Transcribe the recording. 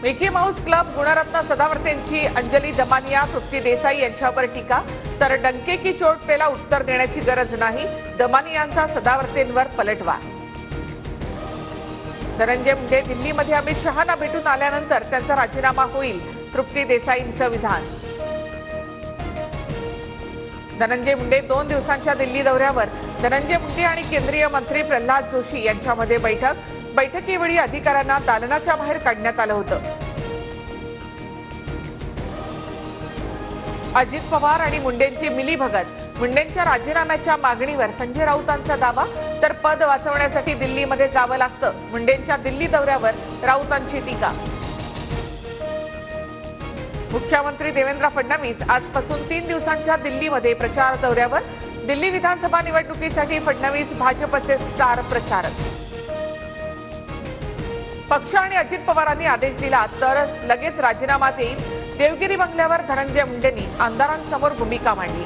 Mickey Mouse Club Gunratna सदावर्तेंची अंजली दमानिया तृप्ती देसाई यांच्यावर टीका। तर डंके की चोट पेला उत्तर देण्याची गरज नाही, दमानियांचा सदावर्तेंवर पलटवार। धनंजय मुंडे दिल्लीमध्ये अमित शहांना भेटून आल्यानंतर त्यांचा राजीनामा होईल, तृप्ती देसाईंचं विधान। धनंजय मुंडे 2 दिवसांच्या दिल्ली दौऱ्यावर। धनंजय मुंडे आणि केंद्रीय मंत्री प्रल्हाद जोशी यांच्यामध्ये बैठकीवेळी अधिकाऱ्यांना दालनाच्या बाहेर काढण्यात आलं होतं। अजित पवार आणि मुंडेंची मिलीभगत। मुंडेंच्या राजीनाम्याच्या मागणीवर संजय राऊतांचा दावा। तर पद वाचवण्यासाठी दिल्लीमध्ये जावं लागतं, मुंडेंच्या दिल्ली दौऱ्यावर राऊतांची टीका। मुख्यमंत्री देवेंद्र फडणवीस आजपासून 3 दिवसांच्या दिल्लीमध्ये प्रचार दौऱ्यावर। दिल्ली विधानसभा निवडणुकीसाठी फडणवीस भाजपचे स्टार प्रचारक। पक्ष आणि अजित पवारांनी आदेश दिला तर लगेच राजीनामा देईल। देवगिरी बंगल्यावर धनंजय मुंडेंनी आमदारांसमोर भूमिका मांडली।